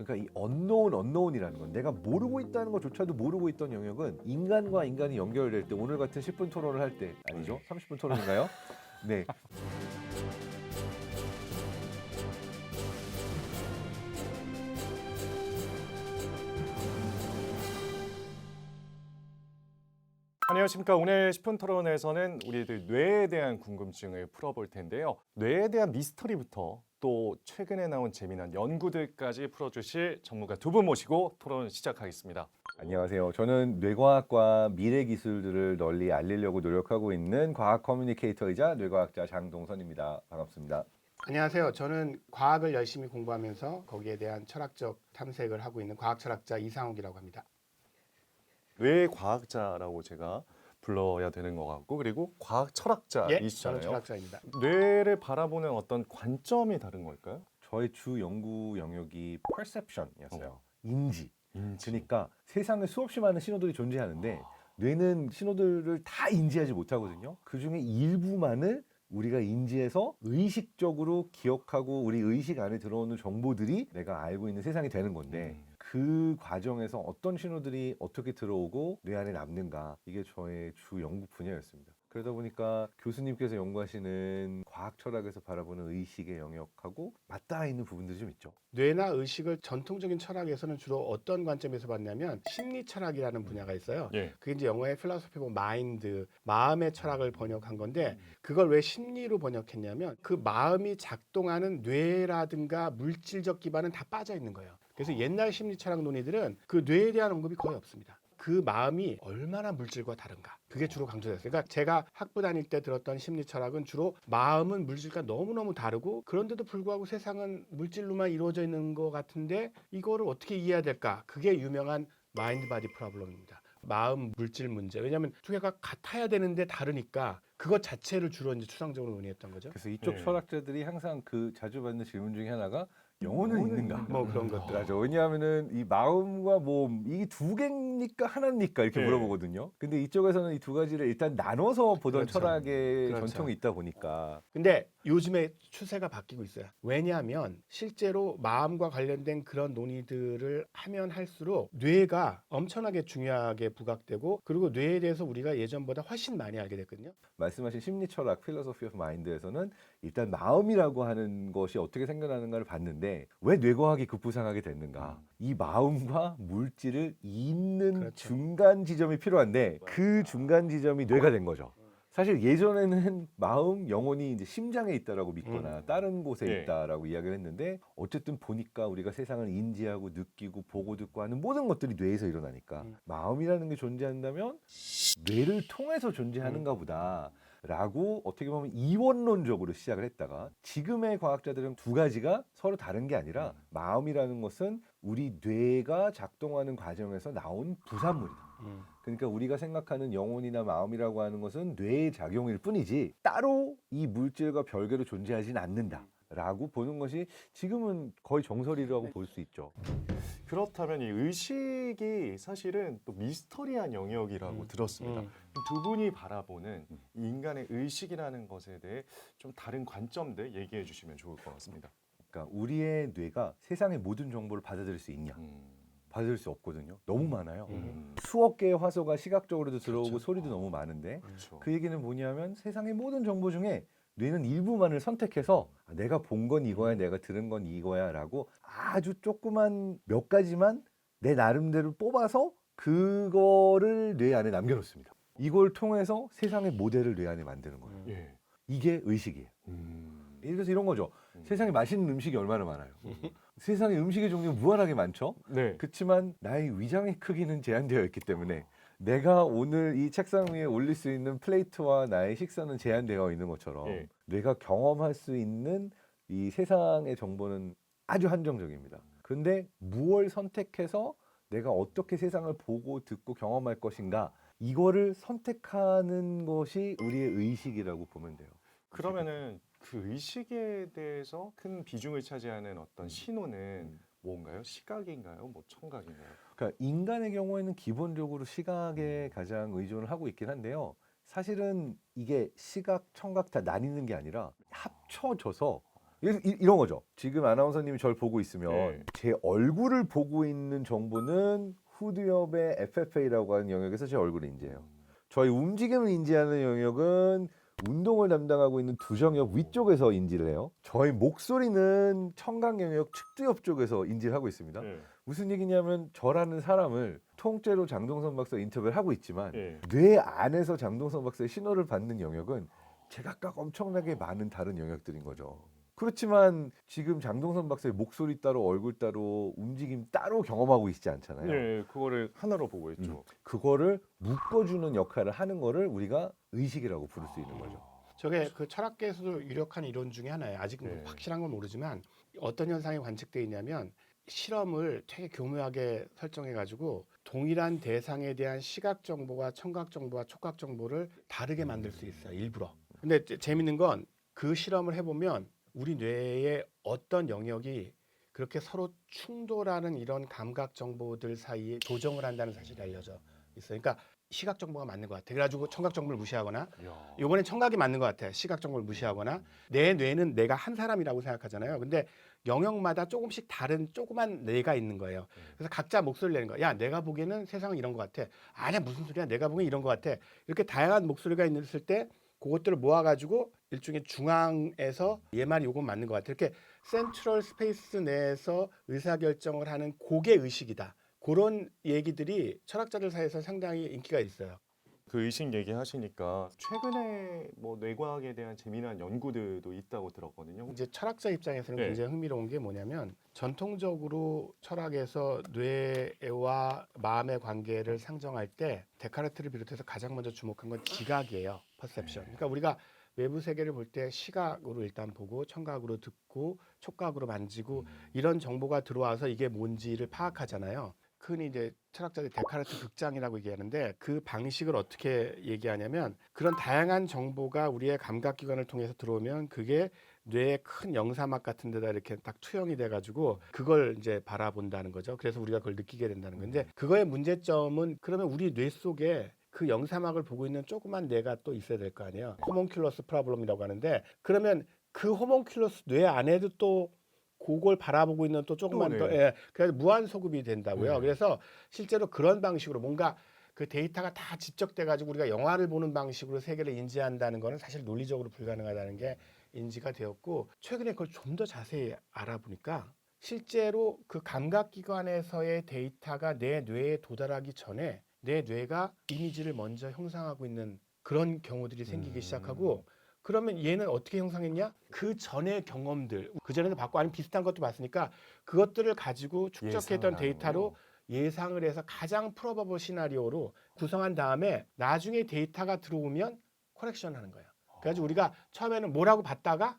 그러니까 이 언노운이라는 건 내가 모르고 있다는 것조차도 모르고 있던 영역은 인간과 인간이 연결될 때 오늘 같은 10분 토론을 할 때 아니죠? 30분 토론인가요? 네. 안녕하십니까. 오늘 10분 토론에서는 우리들 뇌에 대한 궁금증을 풀어볼 텐데요. 뇌에 대한 미스터리부터 또 최근에 나온 재미난 연구들까지 풀어주실 전문가 두 분 모시고 토론 시작하겠습니다. 안녕하세요. 저는 뇌과학과 미래 기술들을 널리 알리려고 노력하고 있는 과학 커뮤니케이터이자 뇌과학자 장동선입니다. 반갑습니다. 안녕하세요. 저는 과학을 열심히 공부하면서 거기에 대한 철학적 탐색을 하고 있는 과학 철학자 이상욱이라고 합니다. 뇌 과학자라고 제가 불러야 되는 것 같고, 그리고 과학 저는 철학자이시잖아요. 철학자입니다. 뇌를 바라보는 어떤 관점이 다른 걸까요? 저의 주 연구 영역이 perception이었어요. 인지. 그러니까 세상에 수없이 많은 신호들이 존재하는데 뇌는 신호들을 다 인지하지 못하거든요. 그중에 일부만을 우리가 인지해서 의식적으로 기억하고 우리 의식 안에 들어오는 정보들이 내가 알고 있는 세상이 되는 건데 그 과정에서 어떤 신호들이 어떻게 들어오고 뇌 안에 남는가, 이게 저의 주 연구 분야였습니다. 그러다 보니까 교수님께서 연구하시는 과학 철학에서 바라보는 의식의 영역하고 맞닿아 있는 부분들이 좀 있죠. 뇌나 의식을 전통적인 철학에서는 주로 어떤 관점에서 봤냐면 심리 철학이라는 분야가 있어요. 예. 그게 이제 영어의 필로소피 오브 마인드, 마음의 철학을 번역한 건데 그걸 왜 심리로 번역했냐면 그 마음이 작동하는 뇌라든가 물질적 기반은 다 빠져 있는 거예요. 그래서 옛날 심리 철학 논의들은 그 뇌에 대한 언급이 거의 없습니다. 그 마음이 얼마나 물질과 다른가, 그게 주로 강조됐어요. 그러니까 제가 학부 다닐 때 들었던 심리 철학은 주로 마음은 물질과 너무너무 다르고 그런데도 불구하고 세상은 물질로만 이루어져 있는 것 같은데 이거를 어떻게 이해해야 될까, 그게 유명한 마인드 바디 프로블럼입니다. 마음 물질 문제. 왜냐하면 두 개가 같아야 되는데 다르니까 그것 자체를 주로 이제 추상적으로 논의했던 거죠. 그래서 이쪽 예. 철학자들이 항상 그 자주 받는 질문 중에 하나가 영혼은 있는가? 뭐 그런 것들. 맞아. 왜냐하면은 이 마음과 몸, 이 두 개입니까 하나입니까 이렇게 네. 물어보거든요. 근데 이쪽에서는 이 두 가지를 일단 나눠서 보던 그렇죠. 철학의 그렇죠. 전통이 있다 보니까 근데 요즘에 추세가 바뀌고 있어요. 왜냐하면 실제로 마음과 관련된 그런 논의들을 하면 할수록 뇌가 엄청나게 중요하게 부각되고 그리고 뇌에 대해서 우리가 예전보다 훨씬 많이 알게 됐거든요. 말씀하신 심리 철학, 필로소피 오브 마인드에서는 일단 마음이라고 하는 것이 어떻게 생겨나는가를 봤는데 왜 뇌과학이 급부상하게 됐는가? 이 마음과 물질을 잇는 그렇죠. 중간 지점이 필요한데 그 중간 지점이 뇌가 된 거죠. 사실 예전에는 마음, 영혼이 이제 심장에 있다라고 믿거나 다른 곳에 예. 있다라고 이야기를 했는데 어쨌든 보니까 우리가 세상을 인지하고 느끼고 보고 듣고 하는 모든 것들이 뇌에서 일어나니까 마음이라는 게 존재한다면 뇌를 통해서 존재하는가 보다 라고 어떻게 보면 이원론적으로 시작을 했다가 지금의 과학자들은 두 가지가 서로 다른 게 아니라 마음이라는 것은 우리 뇌가 작동하는 과정에서 나온 부산물이다. 그러니까 우리가 생각하는 영혼이나 마음이라고 하는 것은 뇌의 작용일 뿐이지 따로 이 물질과 별개로 존재하진 않는다 라고 보는 것이 지금은 거의 정설이라고 볼 수 있죠. 그렇다면 이 의식이 사실은 또 미스터리한 영역이라고 들었습니다. 두 분이 바라보는 이 인간의 의식이라는 것에 대해 좀 다른 관점들 얘기해 주시면 좋을 것 같습니다. 그러니까 우리의 뇌가 세상의 모든 정보를 받아들일 수 있냐? 받아들일 수 없거든요. 너무 많아요. 수억 개의 화소가 시각적으로도 들어오고 소리도 너무 많은데 그렇죠. 그 얘기는 뭐냐면 세상의 모든 정보 중에 뇌는 일부만을 선택해서 내가 본 건 이거야, 내가 들은 건 이거야 라고 아주 조그만 몇 가지만 내 나름대로 뽑아서 그거를 뇌 안에 남겨놓습니다. 이걸 통해서 세상의 모델을 뇌 안에 만드는 거예요. 예. 이게 의식이에요. 예를 들어서 이런 거죠. 세상에 맛있는 음식이 얼마나 많아요. 세상에 음식의 종류가 무한하게 많죠. 네. 그렇지만 나의 위장의 크기는 제한되어 있기 때문에 내가 오늘 이 책상 위에 올릴 수 있는 플레이트와 나의 식사는 제한되어 있는 것처럼 예. 내가 경험할 수 있는 이 세상의 정보는 아주 한정적입니다. 그런데 무엇을 선택해서 내가 어떻게 세상을 보고 듣고 경험할 것인가, 이거를 선택하는 것이 우리의 의식이라고 보면 돼요. 그러면은 그 의식에 대해서 큰 비중을 차지하는 어떤 신호는 뭔가요? 시각인가요? 뭐 청각인가요? 그러니까 인간의 경우에는 기본적으로 시각에 가장 의존을 하고 있긴 한데요. 사실은 이게 시각, 청각 다 나뉘는 게 아니라 합쳐져서 이런 거죠. 지금 아나운서님이 저를 보고 있으면 네. 제 얼굴을 보고 있는 정보는 후드엽의 FFA라고 하는 영역에서 제 얼굴을 인지해요. 저희 움직임을 인지하는 영역은 운동을 담당하고 있는 두정엽 위쪽에서 인지를 해요. 저희 목소리는 청각 영역 측두엽 쪽에서 인지를 하고 있습니다. 네. 무슨 얘기냐면 저라는 사람을 통째로 장동선 박사 인터뷰를 하고 있지만 네. 뇌 안에서 장동선 박사의 신호를 받는 영역은 제각각 엄청나게 많은 다른 영역들인 거죠. 그렇지만 지금 장동선 박사의 목소리 따로 얼굴 따로 움직임 따로 경험하고 있지 않잖아요. 네, 그거를 하나로 보고 있죠. 그거를 묶어주는 역할을 하는 거를 우리가 의식이라고 부를 수 있는 거죠. 저게 그 철학계에서도 유력한 이론 중에 하나예요. 아직 뭐 네. 확실한 건 모르지만 어떤 현상이 관측돼 있냐면 실험을 되게 교묘하게 설정해가지고 동일한 대상에 대한 시각 정보와 청각 정보와 촉각 정보를 다르게 만들 수 있어요. 일부러. 근데 재밌는 건 그 실험을 해보면 우리 뇌의 어떤 영역이 그렇게 서로 충돌하는 이런 감각 정보들 사이에 조정을 한다는 사실이 알려져 있어요. 그러니까 시각 정보가 맞는 것 같아. 그래가지고 청각 정보를 무시하거나 이야. 이번엔 청각이 맞는 것 같아. 시각 정보를 무시하거나 내 뇌는 내가 한 사람이라고 생각하잖아요. 근데 영역마다 조금씩 다른 조그만 뇌가 있는 거예요. 그래서 각자 목소리를 내는 거야. 야, 내가 보기에는 세상은 이런 것 같아. 아니야, 무슨 소리야. 내가 보기엔 이런 것 같아. 이렇게 다양한 목소리가 있을 때 그것들을 모아가지고 일종의 중앙에서 얘 말이 요건 맞는 것 같아. 이렇게 센트럴 스페이스 내에서 의사결정을 하는 그게 의식이다. 그런 얘기들이 철학자들 사이에서 상당히 인기가 있어요. 그 의식 얘기하시니까 최근에 뭐 뇌과학에 대한 재미난 연구들도 있다고 들었거든요. 이제 철학자 입장에서는 네. 굉장히 흥미로운 게 뭐냐면 전통적으로 철학에서 뇌와 마음의 관계를 상정할 때 데카르트를 비롯해서 가장 먼저 주목한 건 지각이에요. 퍼셉션. 그러니까 우리가 외부 세계를 볼 때 시각으로 일단 보고 청각으로 듣고 촉각으로 만지고 이런 정보가 들어와서 이게 뭔지를 파악하잖아요. 흔히 이제 철학자들이 데카르트 극장이라고 얘기하는데 그 방식을 어떻게 얘기하냐면 그런 다양한 정보가 우리의 감각기관을 통해서 들어오면 그게 뇌의 큰 영사막 같은 데다 이렇게 딱 투영이 돼가지고 그걸 이제 바라본다는 거죠. 그래서 우리가 그걸 느끼게 된다는 건데 그거의 문제점은 그러면 우리 뇌 속에 그 영사막을 보고 있는 조그만 뇌가 또 있어야 될 거 아니에요. 호몽큘러스 프로블럼이라고 하는데 그러면 그 호몽큘러스 뇌 안에도 또 그걸 바라보고 있는 또 조금만 또, 더, 네. 예, 그래서 무한 소급이 된다고요. 네. 그래서 실제로 그런 방식으로 뭔가 그 데이터가 다 집적돼 가지고 우리가 영화를 보는 방식으로 세계를 인지한다는 거는 사실 논리적으로 불가능하다는 게 인지가 되었고 최근에 그걸 좀 더 자세히 알아보니까 실제로 그 감각기관에서의 데이터가 내 뇌에 도달하기 전에 내 뇌가 이미지를 먼저 형상하고 있는 그런 경우들이 생기기 시작하고 그러면 얘는 어떻게 형성했냐? 그 전의 경험들, 그 전에도 봤고 아니면 비슷한 것도 봤으니까 그것들을 가지고 축적했던 예상을 데이터로 하는군요. 예상을 해서 가장 프로버블 시나리오로 구성한 다음에 나중에 데이터가 들어오면 커렉션 하는 거예요. 그래가지고 우리가 처음에는 뭐라고 봤다가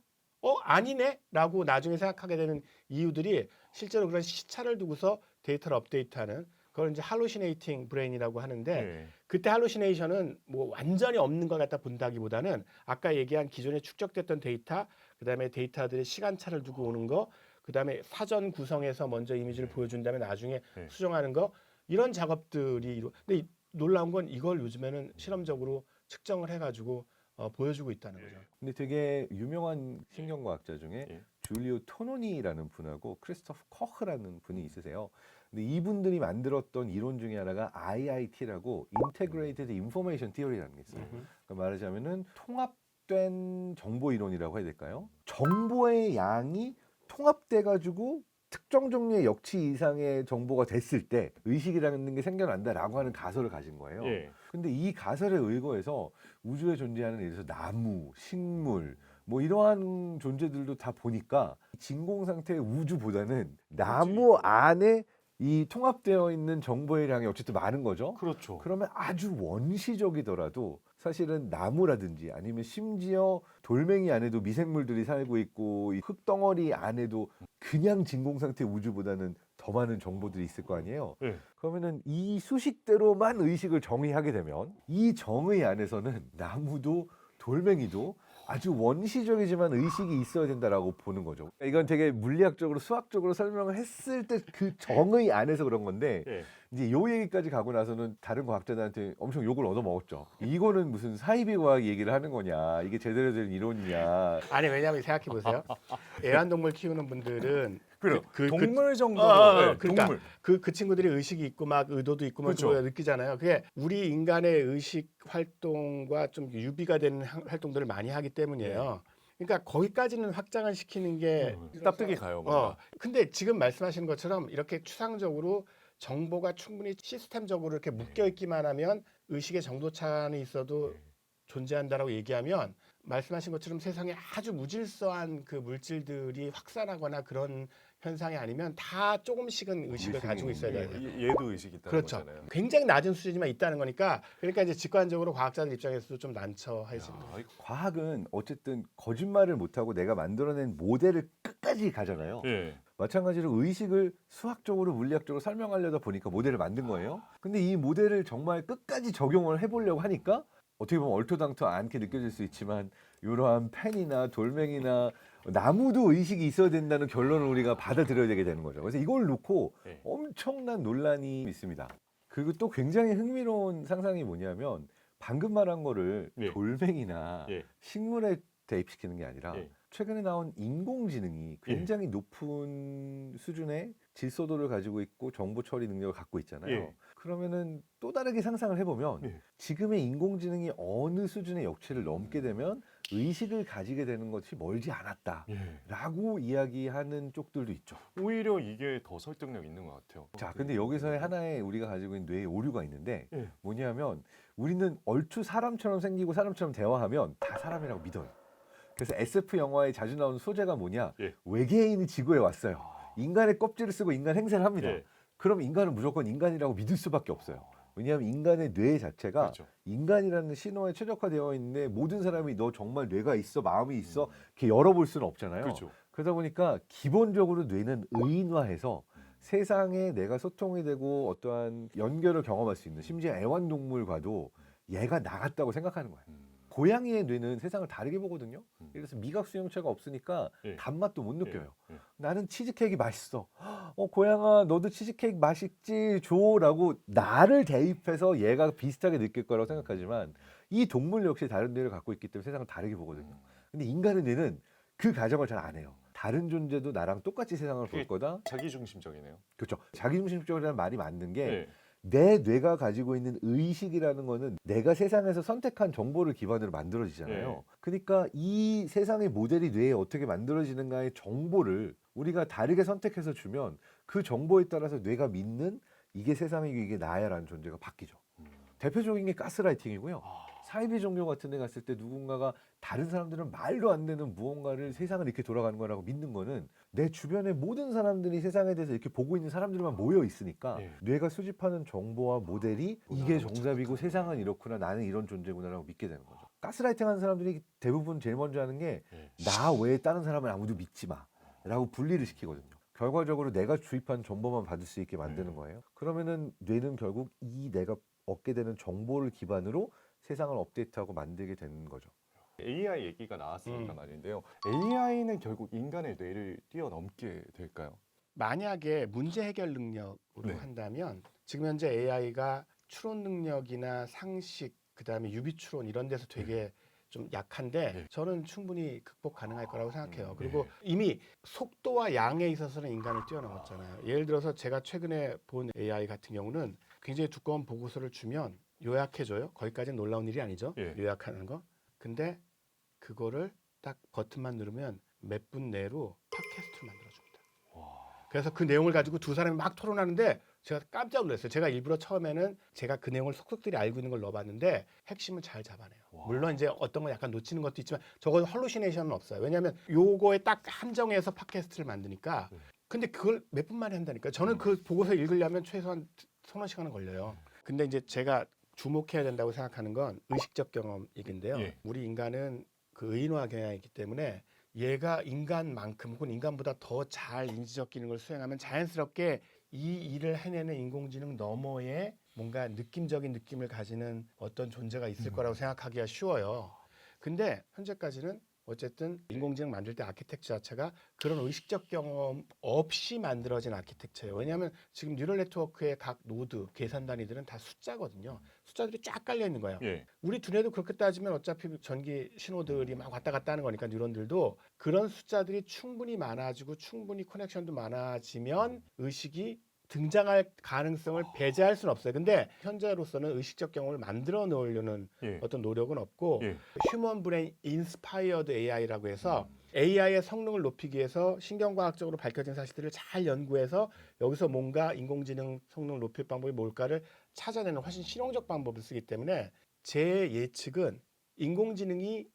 아니네? 라고 나중에 생각하게 되는 이유들이 실제로 그런 시차를 두고서 데이터를 업데이트하는 그걸 이제 할루시네이팅 브레인이라고 하는데 네. 그때 할루시네이션은 뭐 완전히 없는 것 같다 본다기보다는 아까 얘기한 기존에 축적됐던 데이터, 그다음에 데이터들의 시간차를 두고 오는 거, 그다음에 사전 구성해서 먼저 이미지를 보여준 다음에 나중에 네. 수정하는 거 이런 작업들이 근데 놀라운 건 이걸 요즘에는 실험적으로 측정을 해가지고 보여주고 있다는 거죠. 근데 되게 유명한 신경과학자 중에 예. 줄리오 토노니라는 분하고 크리스토프 커흐라는 분이 있으세요. 근데 이분들이 만들었던 이론 중에 하나가 IIT라고 Integrated Information Theory라는 게 있어요. 그러니까 말하자면은 통합된 정보 이론이라고 해야 될까요? 정보의 양이 통합돼 가지고 특정 종류의 역치 이상의 정보가 됐을 때 의식이라는 게 생겨난다라고 하는 가설을 가진 거예요. 예. 근데 이 가설에 의거해서 우주에 존재하는 예를 들어서 나무, 식물 뭐 이러한 존재들도 다 보니까 진공 상태의 우주보다는 나무 안에 이 통합되어 있는 정보의 양이 어쨌든 많은 거죠. 그렇죠. 그러면 아주 원시적이더라도 사실은 나무라든지 아니면 심지어 돌멩이 안에도 미생물들이 살고 있고 이 흙덩어리 안에도 그냥 진공 상태 우주보다는 더 많은 정보들이 있을 거 아니에요. 네. 그러면은 이 수식대로만 의식을 정의하게 되면 이 정의 안에서는 나무도 돌멩이도 아주 원시적이지만 의식이 있어야 된다라고 보는 거죠. 이건 되게 물리학적으로 수학적으로 설명을 했을 때 그 정의 안에서 그런 건데 예. 이제 요 얘기까지 가고 나서는 다른 과학자들한테 엄청 욕을 얻어먹었죠. 이거는 무슨 사이비 과학 얘기를 하는 거냐, 이게 제대로 된 이론이냐. 아니 왜냐하면 생각해 보세요. 애완동물 키우는 분들은 그래요. 그- 동물 정도로 네, 그러니까 동물. 그 친구들이 의식이 있고 막 의도도 있고 막 그렇죠. 그걸 느끼잖아요. 그게 우리 인간의 의식 활동과 좀 유비가 되는 활동들을 많이 하기 때문이에요. 그러니까 거기까지는 확장을 시키는 게 납득이 가요. 어. 뭔가. 근데 지금 말씀하신 것처럼 이렇게 추상적으로 정보가 충분히 시스템적으로 이렇게 묶여 있기만 하면 의식의 정도 차는 있어도 존재한다라고 얘기하면 말씀하신 것처럼 세상에 아주 무질서한 그 물질들이 확산하거나 그런 현상이 아니면 다 조금씩은 의식을 가지고 있어야 돼요. 얘도 의식이 있다는 그렇죠. 거잖아요. 굉장히 낮은 수준이지만 있다는 거니까 그러니까 이제 직관적으로 과학자들 입장에서도 좀 난처해집니다. 야, 과학은 어쨌든 거짓말을 못하고 내가 만들어낸 모델을 끝까지 가잖아요. 예. 마찬가지로 의식을 수학적으로 물리학적으로 설명하려다 보니까 모델을 만든 거예요. 근데 이 모델을 정말 끝까지 적용을 해보려고 하니까 어떻게 보면 얼토당토 않게 느껴질 수 있지만 이러한 펜이나 돌멩이나 나무도 의식이 있어야 된다는 결론을 우리가 받아들여야 되게 되는 거죠. 그래서 이걸 놓고 네. 엄청난 논란이 있습니다. 그리고 또 굉장히 흥미로운 상상이 뭐냐면 방금 말한 거를 네. 돌멩이나 예. 식물에 대입시키는 게 아니라 예. 최근에 나온 인공지능이 굉장히 높은 수준의 질서도를 가지고 있고 정보 처리 능력을 갖고 있잖아요. 예. 그러면은 또 다르게 상상을 해보면 예. 지금의 인공지능이 어느 수준의 역치를 넘게 되면 의식을 가지게 되는 것이 멀지 않았다라고 예. 이야기하는 쪽들도 있죠. 오히려 이게 더 설득력 있는 것 같아요. 자, 근데 여기서의 하나의 우리가 가지고 있는 뇌의 오류가 있는데 예. 뭐냐면 우리는 얼추 사람처럼 생기고 사람처럼 대화하면 다 사람이라고 믿어요. 그래서 SF 영화에 자주 나오는 소재가 뭐냐? 예. 외계인이 지구에 왔어요. 아. 인간의 껍질을 쓰고 인간 행세를 합니다. 예. 그럼 인간은 무조건 인간이라고 믿을 수밖에 없어요. 왜냐하면 인간의 뇌 자체가 그렇죠. 인간이라는 신호에 최적화되어 있는데 모든 사람이 너 정말 뇌가 있어, 마음이 있어 이렇게 열어볼 수는 없잖아요. 그렇죠. 그러다 보니까 기본적으로 뇌는 의인화해서 세상에 내가 소통이 되고 어떠한 연결을 경험할 수 있는 심지어 애완동물과도 얘가 나갔다고 생각하는 거예요. 고양이의 뇌는 세상을 다르게 보거든요. 그래서 미각 수용체가 없으니까 예. 단맛도 못 느껴요. 예. 나는 치즈케이크 맛있어. 고양아 너도 치즈케이크 맛있지 줘라고 나를 대입해서 얘가 비슷하게 느낄 거라고 생각하지만 이 동물 역시 다른 뇌를 갖고 있기 때문에 세상을 다르게 보거든요. 근데 인간의 뇌는 그 가정을 잘 안 해요. 다른 존재도 나랑 똑같이 세상을 볼 그게 거다. 자기중심적이네요. 그렇죠. 자기중심적이라는 말이 맞는 게 예. 내 뇌가 가지고 있는 의식이라는 거는 내가 세상에서 선택한 정보를 기반으로 만들어지잖아요. 네. 그러니까 이 세상의 모델이 뇌에 어떻게 만들어지는가의 정보를 우리가 다르게 선택해서 주면 그 정보에 따라서 뇌가 믿는 이게 세상이고 이게 나야라는 존재가 바뀌죠. 대표적인 게 가스라이팅이고요. 사이비 종교 같은 데 갔을 때 누군가가 다른 사람들은 말도 안 되는 무언가를 세상을 이렇게 돌아가는 거라고 믿는 거는 내 주변의 모든 사람들이 세상에 대해서 이렇게 보고 있는 사람들만 모여 있으니까 예. 뇌가 수집하는 정보와 모델이 이게 정답이고 세상은 이렇구나 나는 이런 존재구나라고 믿게 되는 거죠. 가스라이팅 하는 사람들이 대부분 제일 먼저 하는 게 나 외에 다른 사람을 아무도 믿지 마 라고 분리를 시키거든요. 결과적으로 내가 주입한 정보만 받을 수 있게 만드는 거예요. 그러면은 뇌는 결국 이 내가 얻게 되는 정보를 기반으로 세상을 업데이트하고 만들게 되는 거죠. AI 얘기가 나왔으니까 말인데요. AI는 결국 인간의 뇌를 뛰어넘게 될까요? 만약에 문제 해결 능력으로 네. 한다면 지금 현재 AI가 추론 능력이나 상식 그다음에 유비 추론 이런 데서 되게 좀 약한데 네. 저는 충분히 극복 가능할 거라고 생각해요. 네. 그리고 이미 속도와 양에 있어서는 인간을 뛰어넘었잖아요. 예를 들어서 제가 최근에 본 AI 같은 경우는 굉장히 두꺼운 보고서를 주면 요약해줘요. 거기까지는 놀라운 일이 아니죠. 예. 요약하는 거. 근데 그거를 딱 버튼만 누르면 몇 분 내로 팟캐스트를 만들어줍니다. 그래서 그 내용을 가지고 두 사람이 막 토론하는데 제가 깜짝 놀랐어요. 제가 일부러 처음에는 제가 그 내용을 속속들이 알고 있는 걸 넣어봤는데 핵심을 잘 잡아내요. 와. 물론 이제 어떤 건 약간 놓치는 것도 있지만 적어도 헐루시네이션은 없어요. 왜냐하면 요거에 딱 한정해서 팟캐스트를 만드니까 근데 그걸 몇 분 만에 한다니까요. 저는 그 보고서 읽으려면 최소한 서너 시간은 걸려요. 근데 이제 제가 주목해야 된다고 생각하는 건 의식적 경험 얘기인데요. 예. 우리 인간은 그 의인화 경향이 있기 때문에 얘가 인간만큼 혹은 인간보다 더 잘 인지적 기능을 수행하면 자연스럽게 이 일을 해내는 인공지능 너머에 뭔가 느낌적인 느낌을 가지는 어떤 존재가 있을 거라고 생각하기가 쉬워요. 근데 현재까지는 어쨌든 인공지능 만들 때 아키텍처 자체가 그런 의식적 경험 없이 만들어진 아키텍처예요. 왜냐하면 지금 뉴럴 네트워크의 각 노드 계산 단위들은 다 숫자거든요. 숫자들이 쫙 깔려 있는 거예요. 예. 우리 두뇌도 그렇게 따지면 어차피 전기 신호들이 막 왔다 갔다 하는 거니까 뉴런들도 그런 숫자들이 충분히 많아지고 충분히 커넥션도 많아지면 의식이 등장할 가능성을 배제할 수는 없어요. 근데 현재로서는 의식적 경험을 만들어 놓으려는 예. 어떤 노력은 없고 예. 휴먼 브레인 인스파이어드 AI라고 해서 AI의 성능을 높이기 위해서 신경과학적으로 밝혀진 사실들을 잘 연구해서 여기서 뭔가 인공지능 성능을 높일 방법이 뭘까를 찾아내는 훨씬 실용적 방법을 쓰기 때문에 제 예측은 인공지능이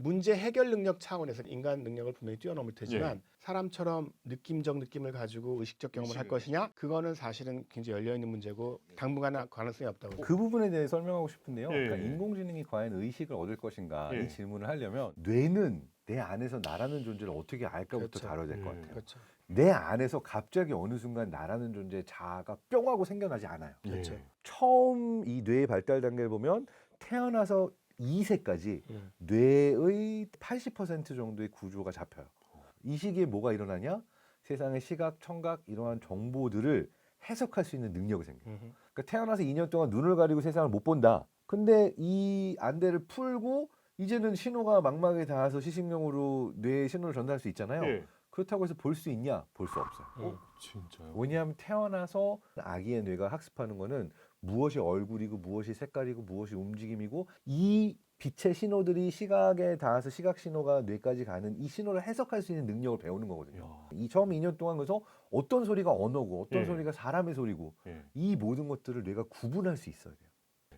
문제 해결 능력 차원에서 인간 능력을 분명히 뛰어넘을 테지만 사람처럼 느낌적 느낌을 가지고 의식적 경험을 할 것이냐? 그거는 사실은 굉장히 열려있는 문제고 당분간은 가능성이 없다고. 그 부분에 대해 설명하고 싶은데요. 예. 그러니까 인공지능이 과연 의식을 얻을 것인가 예. 이 질문을 하려면 뇌는 내 안에서 나라는 존재를 어떻게 알까부터 그렇죠. 다뤄야 될 것 같아요. 그렇죠. 내 안에서 갑자기 어느 순간 나라는 존재의 자아가 뿅 하고 생겨나지 않아요. 그렇죠. 예. 처음 이 뇌의 발달 단계를 보면 태어나서 2세까지 음. 뇌의 80% 정도의 구조가 잡혀요. 이 시기에 뭐가 일어나냐? 세상의 시각, 청각 이러한 정보들을 해석할 수 있는 능력이 생겨요. 그러니까 태어나서 2년 동안 눈을 가리고 세상을 못 본다. 근데 이 안대를 풀고 이제는 신호가 망막에 닿아서 시식용으로 뇌에 신호를 전달할 수 있잖아요. 예. 그렇다고 해서 볼 수 있냐? 볼 수 없어요. 진짜요? 왜냐하면 태어나서 아기의 뇌가 학습하는 거는 무엇이 얼굴이고 무엇이 색깔이고 무엇이 움직임이고 이 빛의 신호들이 시각에 닿아서 시각 신호가 뇌까지 가는 이 신호를 해석할 수 있는 능력을 배우는 거거든요. 야. 이 처음 2년 동안 그래서 어떤 소리가 언어고 어떤 예. 소리가 사람의 소리고 예. 이 모든 것들을 뇌가 구분할 수 있어야 돼요.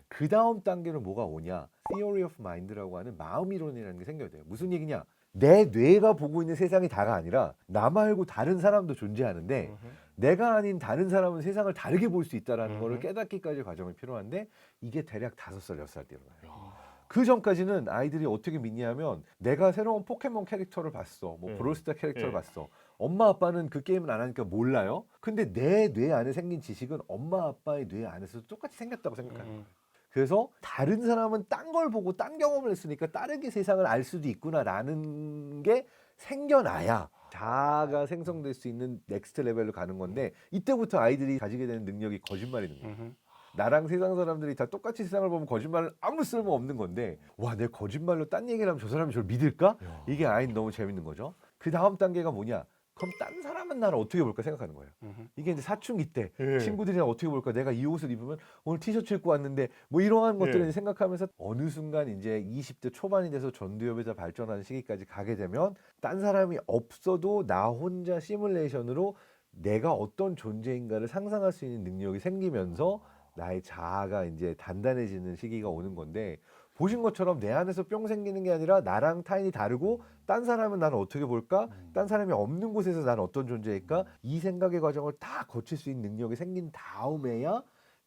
그 다음 단계로 뭐가 오냐? Theory of Mind라고 하는 마음 이론이라는 게 생겨야 돼요. 무슨 얘기냐? 내 뇌가 보고 있는 세상이 다가 아니라 나 말고 다른 사람도 존재하는데 내가 아닌 다른 사람은 세상을 다르게 볼 수 있다는 거를 깨닫기까지 과정이 필요한데 이게 대략 5살, 6살 때 일어나요. 그 전까지는 아이들이 어떻게 믿냐면 내가 새로운 포켓몬 캐릭터를 봤어. 뭐 브롤스타 캐릭터를 봤어. 엄마 아빠는 그 게임을 안 하니까 몰라요. 근데 내 뇌 안에 생긴 지식은 엄마 아빠의 뇌 안에서도 똑같이 생겼다고 생각하는 거예요. 그래서 다른 사람은 딴 걸 보고 딴 경험을 했으니까 다르게 세상을 알 수도 있구나라는 게 생겨나야 자아가 생성될 수 있는 넥스트 레벨로 가는 건데 이때부터 아이들이 가지게 되는 능력이 거짓말이 있는 거예요. 나랑 세상 사람들이 다 똑같이 세상을 보면 거짓말은 아무 쓸모 없는 건데 와, 내 거짓말로 딴 얘기를 하면 저 사람이 저를 믿을까? 이게 아이는 너무 재밌는 거죠. 그 다음 단계가 뭐냐? 그럼 딴 사람은 나를 어떻게 볼까 생각하는 거예요. 이게 이제 사춘기 때 예. 친구들이 나 어떻게 볼까? 내가 이 옷을 입으면 오늘 티셔츠 입고 왔는데 뭐 이러한 것들을 이제 생각하면서 어느 순간 이제 20대 초반이 돼서 전두엽에서 발전하는 시기까지 가게 되면 딴 사람이 없어도 나 혼자 시뮬레이션으로 내가 어떤 존재인가를 상상할 수 있는 능력이 생기면서 나의 자아가 이제 단단해지는 시기가 오는 건데 보신 것처럼 내 안에서 뿅 생기는 게 아니라 나랑 타인이 다르고 딴 사람은 나를 어떻게 볼까? 딴 사람이 없는 곳에서 나는 어떤 존재일까? 이 생각의 과정을 다 거칠 수 있는 능력이 생긴 다음에야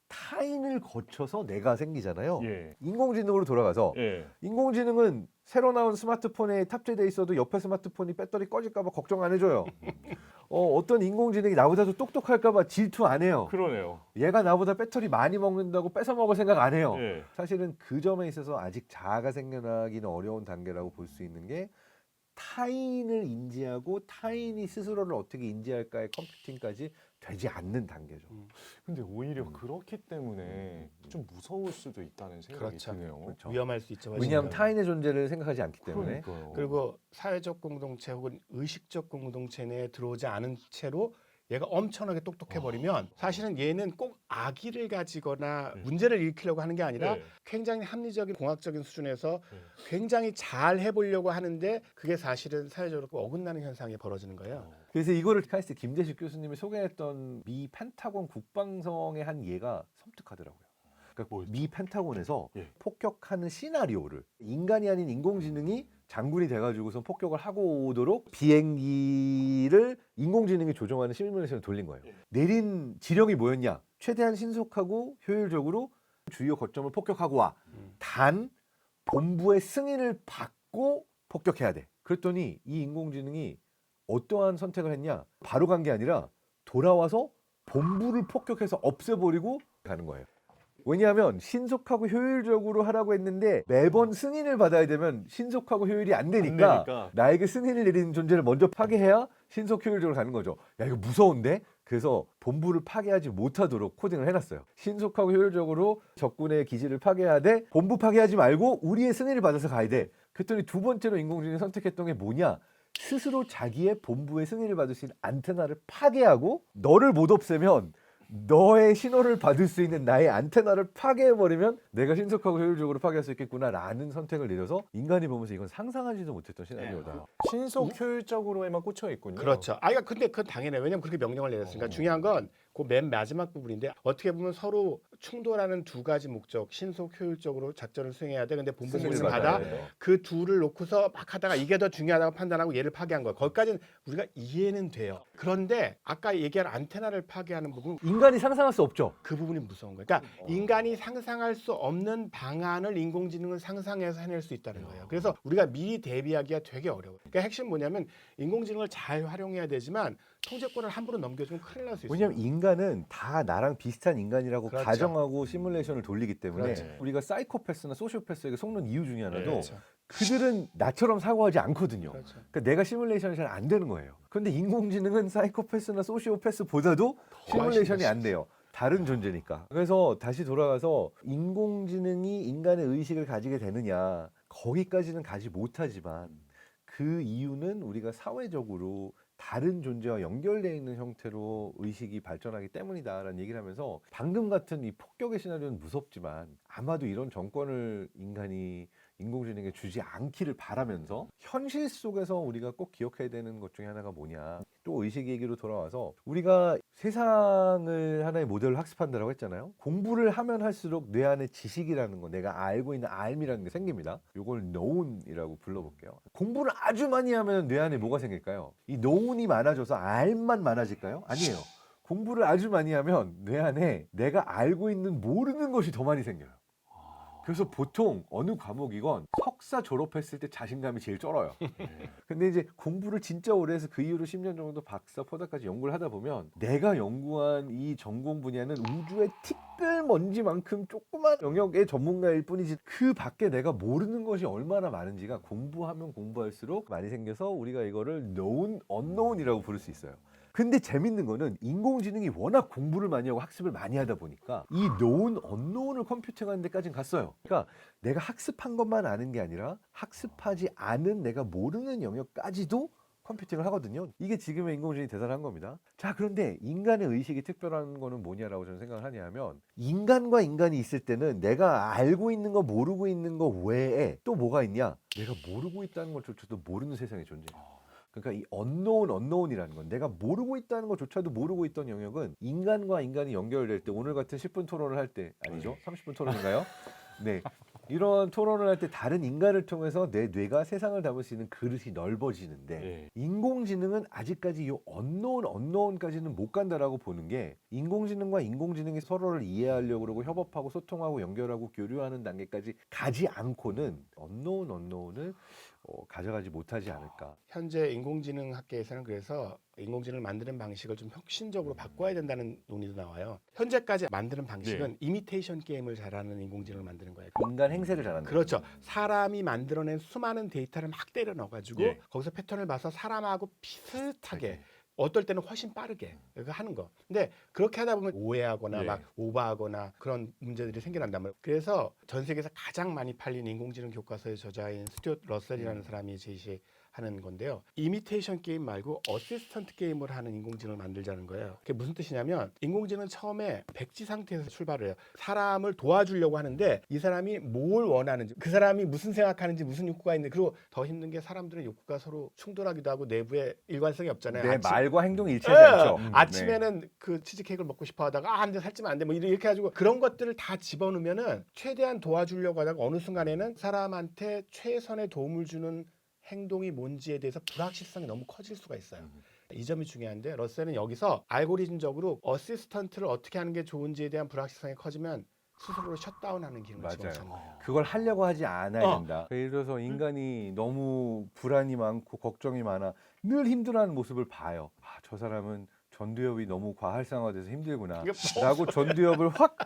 타인을 거쳐서 내가 생기잖아요. 예. 인공지능으로 돌아가서 예. 인공지능은 새로 나온 스마트폰에 탑재돼 있어도 옆에 스마트폰이 배터리 꺼질까 봐 걱정 안 해줘요. 어떤 인공지능이 나보다도 똑똑할까 봐 질투 안 해요. 그러네요. 얘가 나보다 배터리 많이 먹는다고 뺏어 먹을 생각 안 해요. 예. 사실은 그 점에 있어서 아직 자아가 생겨나기는 어려운 단계라고 볼 수 있는 게 타인을 인지하고 타인이 스스로를 어떻게 인지할까의 컴퓨팅까지 되지 않는 단계죠. 근데 오히려 그렇기 때문에 좀 무서울 수도 있다는 생각이 그렇죠. 드네요. 그렇죠. 위험할 수 있죠. 왜냐하면 훨씬. 타인의 존재를 생각하지 않기 때문에. 그러니까요. 그리고 사회적 공동체 혹은 의식적 공동체 내에 들어오지 않은 채로 얘가 엄청나게 똑똑해 버리면 사실은 얘는 꼭 악의를 가지거나 문제를 일으키려고 하는 게 아니라 네. 굉장히 합리적인 공학적인 수준에서 네. 굉장히 잘 해보려고 하는데 그게 사실은 사회적으로 어긋나는 현상이 벌어지는 거예요. 그래서 이거를 카이스트 김재식 교수님이 소개했던 미 펜타곤 국방성의 한 예가 섬뜩하더라고요. 그러니까 미 펜타곤에서 예. 폭격하는 시나리오를 인간이 아닌 인공지능이 장군이 돼가지고서 폭격을 하고 오도록 비행기를 인공지능이 조종하는 시뮬레이션을 돌린 거예요. 내린 지령이 뭐였냐? 최대한 신속하고 효율적으로 주요 거점을 폭격하고 와. 단 본부의 승인을 받고 폭격해야 돼. 그랬더니 이 인공지능이 어떠한 선택을 했냐? 바로 간 게 아니라 돌아와서 본부를 폭격해서 없애버리고 가는 거예요. 왜냐하면 신속하고 효율적으로 하라고 했는데 매번 승인을 받아야 되면 신속하고 효율이 안 되니까 되니까. 나에게 승인을 내리는 존재를 먼저 파괴해야 신속 효율적으로 가는 거죠. 야, 이거 무서운데? 그래서 본부를 파괴하지 못하도록 코딩을 해놨어요. 신속하고 효율적으로 적군의 기지를 파괴하되 본부 파괴하지 말고 우리의 승인을 받아서 가야 돼. 그랬더니 두 번째로 인공지능이 선택했던 게 뭐냐? 스스로 자기의 본부의 승인을 받을 수 있는 안테나를 파괴하고 너를 못 없애면 너의 신호를 받을 수 있는 나의 안테나를 파괴해버리면 내가 신속하고 효율적으로 파괴할 수 있겠구나라는 선택을 내려서 인간이 보면서 이건 상상하지도 못했던 시나리오다. 신속 효율적으로에만 꽂혀 있군요. 그렇죠. 아, 근데 그건 당연해요. 왜냐면 그렇게 명령을 내렸으니까. 중요한 건 그 맨 마지막 부분인데 어떻게 보면 서로 충돌하는 두 가지 목적, 신속 효율적으로 작전을 수행해야 돼. 근데 본부 승인을 승인을 받아. 받아야 돼. 그 둘을 놓고서 막 하다가 이게 더 중요하다고 판단하고 얘를 파괴한 거예요. 거기까지는 우리가 이해는 돼요. 그런데 아까 얘기한 안테나를 파괴하는 부분, 인간이 상상할 수 없죠. 그 부분이 무서운 거예요. 그러니까 인간이 상상할 수 없는 방안을 인공지능은 상상해서 해낼 수 있다는 거예요. 그래서 우리가 미리 대비하기가 되게 어려워요. 그러니까 핵심 뭐냐면 인공지능을 잘 활용해야 되지만 통제권을 함부로 넘겨주면 큰일 날 수 있어요. 왜냐하면 인간은 다 나랑 비슷한 인간이라고 그렇죠. 가정하고 시뮬레이션을 돌리기 때문에 그렇죠. 우리가 사이코패스나 소시오패스에게 속는 이유 중에 하나도 그렇죠. 그들은 나처럼 사고하지 않거든요. 그렇죠. 그러니까 내가 시뮬레이션이 잘 안 되는 거예요. 그런데 인공지능은 사이코패스나 소시오패스보다도 시뮬레이션이 안 돼요. 다른 존재니까. 그래서 다시 돌아가서 인공지능이 인간의 의식을 가지게 되느냐, 거기까지는 가지 못하지만 그 이유는 우리가 사회적으로 다른 존재와 연결되어 있는 형태로 의식이 발전하기 때문이다라는 얘기를 하면서 방금 같은 이 폭격의 시나리오는 무섭지만 아마도 이런 정권을 인공지능에 주지 않기를 바라면서 현실 속에서 우리가 꼭 기억해야 되는 것 중에 하나가 뭐냐. 또 의식 얘기로 돌아와서 우리가 세상을 하나의 모델로 학습한다라고 했잖아요. 공부를 하면 할수록 뇌 안에 지식이라는 거, 내가 알고 있는 알미라는 게 생깁니다. 이걸 known이라고 불러볼게요. 공부를 아주 많이 하면 뇌 안에 뭐가 생길까요? 이 known이 많아져서 알만 많아질까요? 아니에요. 공부를 아주 많이 하면 뇌 안에 내가 알고 있는 모르는 것이 더 많이 생겨요. 그래서 보통 어느 과목이건 석사 졸업했을 때 자신감이 제일 쩔어요. 근데 이제 공부를 진짜 오래 해서 그 이후로 10년 정도 박사, 포사까지 연구를 하다 보면 내가 연구한 이 전공 분야는 우주의 티끌먼지만큼 조그만 영역의 전문가일 뿐이지 그 밖에 내가 모르는 것이 얼마나 많은지가 공부하면 공부할수록 많이 생겨서 우리가 이거를 known, unknown이라고 부를 수 있어요. 근데 재밌는 거는 인공지능이 워낙 공부를 많이 하고 학습을 많이 하다 보니까 이 known, unknown을 컴퓨팅하는 데까지는 갔어요. 그러니까 내가 학습한 것만 아는 게 아니라 학습하지 않은 내가 모르는 영역까지도 컴퓨팅을 하거든요. 이게 지금의 인공지능이 대단한 겁니다. 자, 그런데 인간의 의식이 특별한 거는 뭐냐라고 저는 생각을 하냐면 인간과 인간이 있을 때는 내가 알고 있는 거 모르고 있는 거 외에 또 뭐가 있냐? 내가 모르고 있다는 것조차도 모르는 세상이 존재해요. 그러니까 이 unknown이라는 건 내가 모르고 있다는 것조차도 모르고 있던 영역은 인간과 인간이 연결될 때 오늘 같은 10분 토론을 할 때 아니죠? 30분 토론인가요? 네. 이런 토론을 할 때 다른 인간을 통해서 내 뇌가 세상을 담을 수 있는 그릇이 넓어지는데 네. 인공지능은 아직까지 이 unknown까지는 못 간다라고 보는 게 인공지능과 인공지능이 서로를 이해하려고 그러고 협업하고 소통하고 연결하고 교류하는 단계까지 가지 않고는 unknown을 가져가지 못하지 않을까. 현재 인공지능 학계에서는 그래서 인공지능을 만드는 방식을 좀 혁신적으로 바꿔야 된다는 논의도 나와요. 현재까지 만드는 방식은 이미테이션 게임을 잘하는 인공지능을 만드는 거예요. 인간 행세를 잘하는 그렇죠. 사람이 만들어낸 수많은 데이터를 막 때려 넣어가지고 예. 거기서 패턴을 봐서 사람하고 비슷하게 어떨 때는 훨씬 빠르게 이렇게 하는 거. 근데 그렇게 하다 보면 오해하거나 예. 막 오버하거나 그런 문제들이 생겨난단 말이에요. 그래서 전 세계에서 가장 많이 팔린 인공지능 교과서의 저자인 스튜어트 러셀이라는 사람이 제시하는 건데요. 이미테이션 게임 말고 어시스턴트 게임을 하는 인공지능을 만들자는 거예요. 그게 무슨 뜻이냐면 인공지능은 처음에 백지 상태에서 출발을 해요. 사람을 도와주려고 하는데 이 사람이 뭘 원하는지, 그 사람이 무슨 생각하는지, 무슨 욕구가 있는지, 그리고 더 힘든 게 사람들의 욕구가 서로 충돌하기도 하고 내부에 일관성이 없잖아요. 내 아침- 말과 행동이 일치하지 않죠. 아침에는 그 치즈케이크를 먹고 싶어 하다가 안 돼, 살찌면 안 돼, 뭐 이렇게 해가지고 그런 것들을 다 집어넣으면은 최대한 도와주려고 하다가 어느 순간에는 사람한테 최선의 도움을 주는 행동이 뭔지에 대해서 불확실성이 너무 커질 수가 있어요. 이 점이 중요한데 러셀은 여기서 알고리즘적으로 어시스턴트를 어떻게 하는 게 좋은지에 대한 불확실성이 커지면 스스로를 셧다운하는 기능을 맞아요. 집어넣는 거예요. 그걸 하려고 하지 않아야 어. 된다. 예를 들어서 인간이 너무 불안이 많고 걱정이 많아 늘 힘들어하는 모습을 봐요. 아, 저 사람은 전두엽이 너무 과활성화돼서 힘들구나 이게 라고 전두엽을 확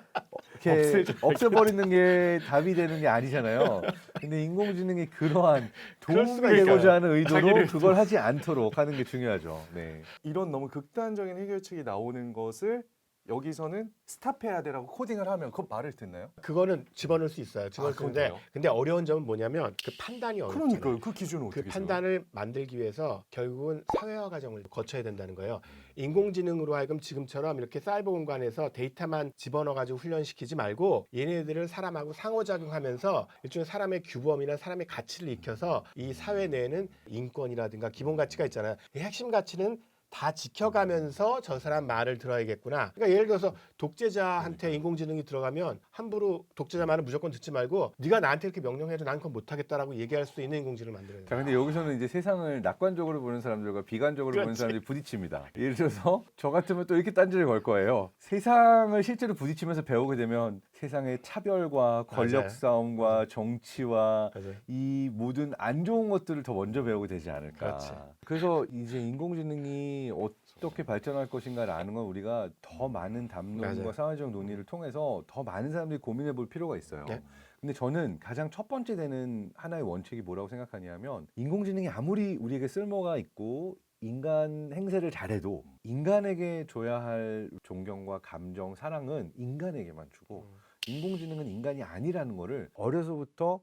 이렇게 없애줘야겠다. 없애버리는 게 답이 되는 게 아니잖아요. 근데 인공지능이 그러한 그럴 도움이 수가 되고자 있어요. 하는 의도로 자기를 그걸 하지 않도록 하는 게 중요하죠. 네. 이런 너무 극단적인 해결책이 나오는 것을 여기서는 스탑해야 돼라고 코딩을 하면 그 말을 듣나요? 그거는 집어넣을 수 있어요. 집어넣을 수 그건 있는데 돼요? 근데 어려운 점은 뭐냐면 그 판단이 어렵잖아요. 그러니까요. 그 기준은 그 어떻게 판단을 만들기 위해서 결국은 사회화 과정을 거쳐야 된다는 거예요. 인공지능으로 하여금 지금처럼 이렇게 사이버 공간에서 데이터만 집어넣어가지고 훈련시키지 말고 얘네들을 사람하고 상호작용하면서 일종의 사람의 규범이나 사람의 가치를 익혀서 이 사회 내에는 인권이라든가 기본 가치가 있잖아요. 이 핵심 가치는 다 지켜가면서 저 사람 말을 들어야겠구나. 그러니까 예를 들어서 독재자한테 인공지능이 들어가면 함부로 독재자 말은 무조건 듣지 말고 네가 나한테 이렇게 명령해도 난 그건 못하겠다라고 얘기할 수 있는 인공지능을 만들어야 돼요. 자, 근데 여기서는 이제 세상을 낙관적으로 보는 사람들과 비관적으로 보는 그렇지. 사람들이 부딪힙니다. 예를 들어서 저 같으면 또 이렇게 딴지를 걸 거예요. 세상을 실제로 부딪히면서 배우게 되면 세상의 차별과 권력 맞아요. 싸움과 정치와 맞아요. 이 모든 안 좋은 것들을 더 먼저 배우게 되지 않을까. 그렇지. 그래서 이제 인공지능이 어떻게 발전할 것인가라는 건 우리가 더 많은 담론과 맞아요. 사회적 논의를 통해서 더 많은 사람들이 고민해 볼 필요가 있어요. 네. 근데 저는 가장 첫 번째 되는 하나의 원칙이 뭐라고 생각하냐면 인공지능이 아무리 우리에게 쓸모가 있고 인간 행세를 잘해도 인간에게 줘야 할 존경과 감정, 사랑은 인간에게만 주고 인공지능은 인간이 아니라는 거를 어려서부터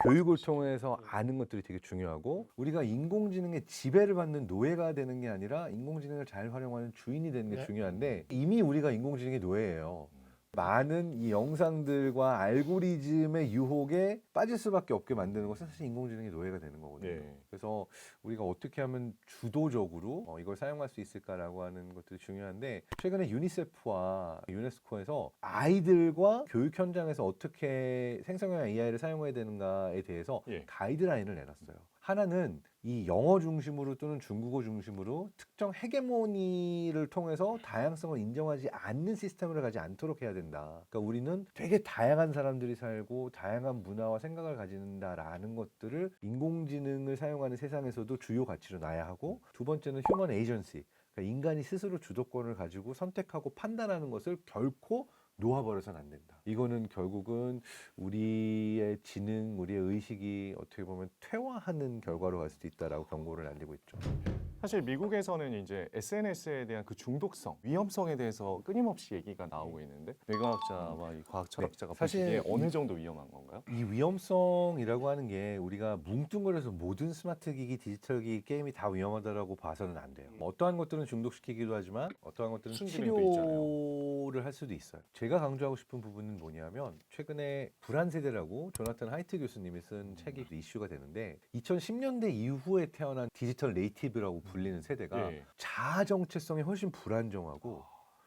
교육을 통해서 아는 것들이 되게 중요하고 우리가 인공지능의 지배를 받는 노예가 되는 게 아니라 인공지능을 잘 활용하는 주인이 되는 게 네. 중요한데 이미 우리가 인공지능의 노예예요. 많은 이 영상들과 알고리즘의 유혹에 빠질 수밖에 없게 만드는 것은 사실 인공지능의 노예가 되는 거거든요. 네. 그래서 우리가 어떻게 하면 주도적으로 이걸 사용할 수 있을까라고 하는 것들이 중요한데 최근에 유니세프와 유네스코에서 아이들과 교육 현장에서 어떻게 생성형 AI를 사용해야 되는가에 대해서 예. 가이드라인을 내놨어요. 하나는 이 영어 중심으로 또는 중국어 중심으로 특정 헤게모니를 통해서 다양성을 인정하지 않는 시스템을 가지 않도록 해야 된다. 그러니까 우리는 되게 다양한 사람들이 살고 다양한 문화와 생각을 가진다라는 것들을 인공지능을 사용하는 세상에서도 주요 가치로 놔야 하고 두 번째는 휴먼 에이전시. 그러니까 인간이 스스로 주도권을 가지고 선택하고 판단하는 것을 결코 놓아버려서는 안 된다. 이거는 결국은 우리의 지능, 우리의 의식이 어떻게 보면 퇴화하는 결과로 갈 수도 있다라고 경고를 날리고 있죠. 사실 미국에서는 이제 SNS에 대한 그 중독성, 위험성에 대해서 끊임없이 얘기가 나오고 있는데 뇌과학자와 이 과학 철학자가 사실 보시기에 어느 정도 위험한 건가요? 이 위험성이라고 하는 게 우리가 뭉뚱그려서 모든 스마트 기기, 디지털 기기, 게임이 다 위험하다라고 봐서는 안 돼요. 어떠한 것들은 중독시키기도 하지만 어떠한 것들은 순기능도 있잖아요. 치료를 할 수도 있어요. 제가 강조하고 싶은 부분은 뭐냐면 최근에 불안 세대라고 조나탄 하이트 교수님이 쓴 책이 이슈가 되는데 2010년대 이후에 태어난 디지털 네이티브라고 불리는 세대가 예. 자아 정체성이 훨씬 불안정하고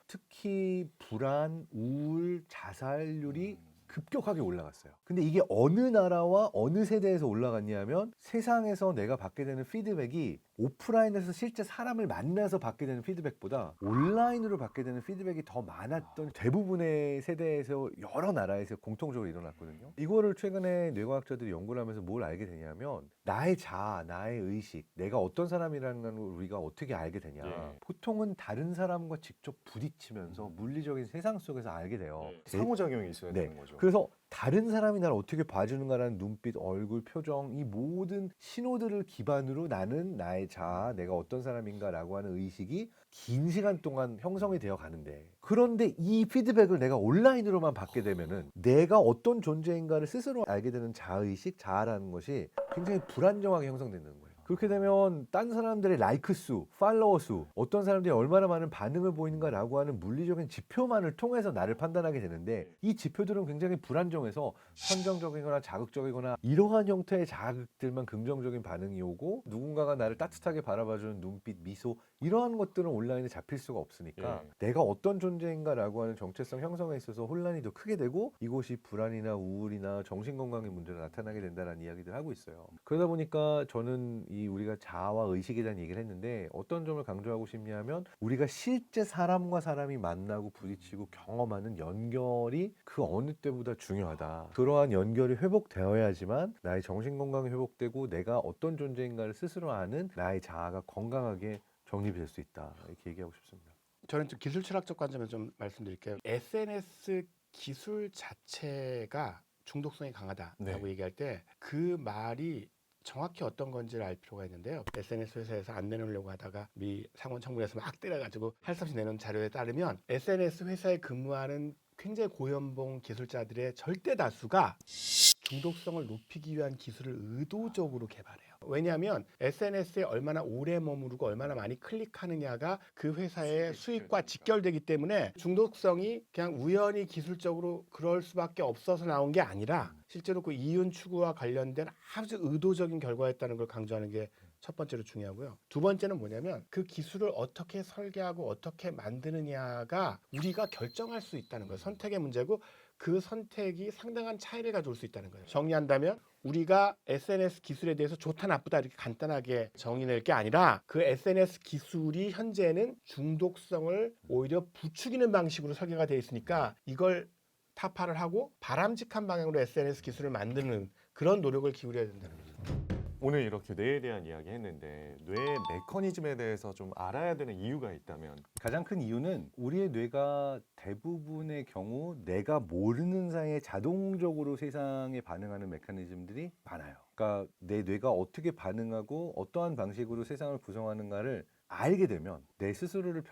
특히 불안, 우울, 자살률이 급격하게 올라갔어요. 근데 이게 어느 나라와 어느 세대에서 올라갔냐면 세상에서 내가 받게 되는 피드백이 오프라인에서 실제 사람을 만나서 받게 되는 피드백보다 온라인으로 받게 되는 피드백이 더 많았던 대부분의 세대에서 여러 나라에서 공통적으로 일어났거든요. 이거를 최근에 뇌과학자들이 연구를 하면서 뭘 알게 되냐면 나의 자아, 나의 의식, 내가 어떤 사람이라는 걸 우리가 어떻게 알게 되냐. 예. 보통은 다른 사람과 직접 부딪히면서 물리적인 세상 속에서 알게 돼요. 상호작용이 있어야 네. 되는 거죠. 그래서 다른 사람이 나를 어떻게 봐주는가라는 눈빛, 얼굴, 표정 이 모든 신호들을 기반으로 나는 나의 자아, 내가 어떤 사람인가라고 하는 의식이 긴 시간 동안 형성이 되어 가는데 그런데 이 피드백을 내가 온라인으로만 받게 되면은 내가 어떤 존재인가를 스스로 알게 되는 자의식, 자아라는 것이 굉장히 불안정하게 형성되는 거예요. 그렇게 되면 딴 사람들의 라이크 수, 팔로워 수, 어떤 사람들이 얼마나 많은 반응을 보이는가라고 하는 물리적인 지표만을 통해서 나를 판단하게 되는데 이 지표들은 굉장히 불안정해서 선정적이거나 자극적이거나 이러한 형태의 자극들만 긍정적인 반응이 오고 누군가가 나를 따뜻하게 바라봐주는 눈빛, 미소 이러한 것들은 온라인에 잡힐 수가 없으니까 내가 어떤 존재인가라고 하는 정체성 형성에 있어서 혼란이 더 크게 되고 이것이 불안이나 우울이나 정신건강의 문제로 나타나게 된다는 이야기들을 하고 있어요. 그러다 보니까 저는 이 우리가 자아와 의식에 대한 얘기를 했는데 어떤 점을 강조하고 싶냐면 우리가 실제 사람과 사람이 만나고 부딪히고 경험하는 연결이 그 어느 때보다 중요하다. 그러한 연결이 회복되어야지만 나의 정신건강이 회복되고 내가 어떤 존재인가를 스스로 아는 나의 자아가 건강하게 정립이 될 수 있다. 이렇게 얘기하고 싶습니다. 저는 좀 기술 철학적 관점에서 좀 말씀드릴게요. SNS 기술 자체가 중독성이 강하다라고 네. 얘기할 때 그 말이 정확히 어떤 건지를 알 필요가 있는데요. SNS 회사에서 안 내놓으려고 하다가 미 상원 청문회에서 막 때려가지고 할 수 없이 내놓은 자료에 따르면 SNS 회사에 근무하는 굉장히 고연봉 기술자들의 절대 다수가 중독성을 높이기 위한 기술을 의도적으로 개발해요. 왜냐하면 SNS에 얼마나 오래 머무르고 얼마나 많이 클릭하느냐가 그 회사의 수익과 직결되기 때문에 중독성이 그냥 우연히 기술적으로 그럴 수밖에 없어서 나온 게 아니라 실제로 그 이윤 추구와 관련된 아주 의도적인 결과였다는 걸 강조하는 게 첫 번째로 중요하고요. 두 번째는 뭐냐면 그 기술을 어떻게 설계하고 어떻게 만드느냐가 우리가 결정할 수 있다는 거예요. 선택의 문제고 그 선택이 상당한 차이를 가져올 수 있다는 거예요. 정리한다면 우리가 SNS 기술에 대해서 좋다 나쁘다 이렇게 간단하게 정의낼 게 아니라 그 SNS 기술이 현재는 중독성을 오히려 부추기는 방식으로 설계가 되어 있으니까 이걸 타파를 하고 바람직한 방향으로 SNS 기술을 만드는 그런 노력을 기울여야 된다는 거죠. 오늘 이렇게 뇌에 대한 이야기 했는데 뇌의 메커니즘에 대해서 좀 알아야 되는 이유가 있다면 가장 큰 이유는 우리의 뇌가 대부분의 경우 내가 모르는 사이에 자동적으로 세상에 반응하는 메커니즘들이 많아요. 그러니까 내 뇌가 어떻게 반응하고 어떠한 방식으로 세상을 구성하는가를 알게 되면 내 스스로를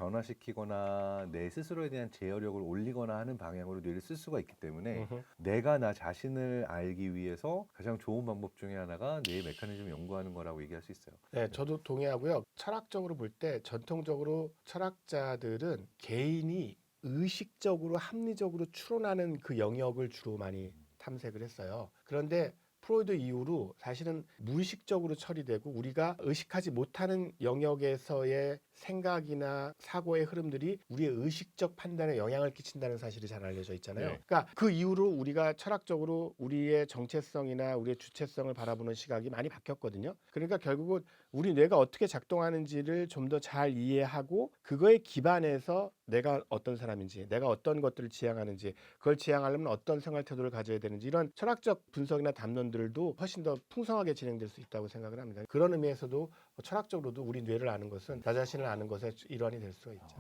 변화시키거나 내 스스로에 대한 제어력을 올리거나 하는 방향으로 뇌를 쓸 수가 있기 때문에 내가 나 자신을 알기 위해서 가장 좋은 방법 중에 하나가 뇌의 메커니즘을 연구하는 거라고 얘기할 수 있어요. 네, 저도 동의하고요. 철학적으로 볼 때 전통적으로 철학자들은 개인이 의식적으로 합리적으로 추론하는 그 영역을 주로 많이 탐색을 했어요. 그런데 프로이드 이후로 사실은 무의식적으로 처리되고 우리가 의식하지 못하는 영역에서의 생각이나 사고의 흐름들이 우리의 의식적 판단에 영향을 끼친다는 사실이 잘 알려져 있잖아요. 네. 그러니까 그 이후로 우리가 철학적으로 우리의 정체성이나 우리의 주체성을 바라보는 시각이 많이 바뀌었거든요. 그러니까 결국은 우리 뇌가 어떻게 작동하는지를 좀 더 잘 이해하고 그거에 기반해서 내가 어떤 사람인지, 내가 어떤 것들을 지향하는지, 그걸 지향하려면 어떤 생활 태도를 가져야 되는지 이런 철학적 분석이나 담론들도 훨씬 더 풍성하게 진행될 수 있다고 생각을 합니다. 그런 의미에서도 철학적으로도 우리 뇌를 아는 것은 나 자신을 아는 것의 일환이 될 수가 있죠.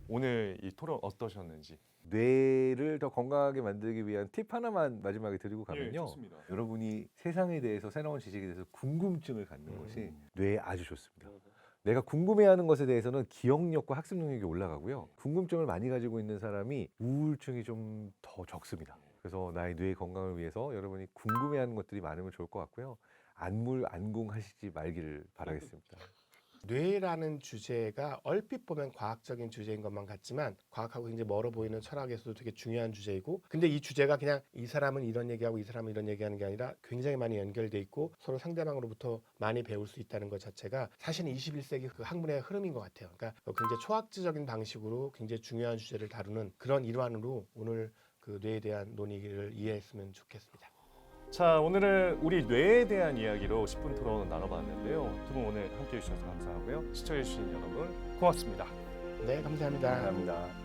오늘 이 토론 어떠셨는지 뇌를 더 건강하게 만들기 위한 팁 하나만 마지막에 드리고 가면요. 좋습니다. 여러분이 세상에 대해서 새로운 지식에 대해서 궁금증을 갖는 것이 뇌에 아주 좋습니다. 내가 궁금해하는 것에 대해서는 기억력과 학습 능력이 올라가고요. 궁금증을 많이 가지고 있는 사람이 우울증이 좀 더 적습니다. 그래서 나의 뇌 건강을 위해서 여러분이 궁금해하는 것들이 많으면 좋을 것 같고요. 안물안궁하시지 말기를 바라겠습니다. 뇌라는 주제가 얼핏 보면 과학적인 주제인 것만 같지만 과학하고 굉장히 멀어 보이는 철학에서도 되게 중요한 주제이고 근데 이 주제가 그냥 이 사람은 이런 얘기하고 이 사람은 이런 얘기하는 게 아니라 굉장히 많이 연결돼 있고 서로 상대방으로부터 많이 배울 수 있다는 것 자체가 사실은 21세기 그 학문의 흐름인 것 같아요. 그러니까 굉장히 초학자적인 방식으로 굉장히 중요한 주제를 다루는 그런 일환으로 오늘 그 뇌에 대한 논의를 이해했으면 좋겠습니다. 자, 오늘은 우리 뇌에 대한 이야기로 10분 토론 나눠봤는데요. 두 분 오늘 함께해 주셔서 감사하고요. 시청해 주신 여러분 고맙습니다. 네, 감사합니다. 감사합니다.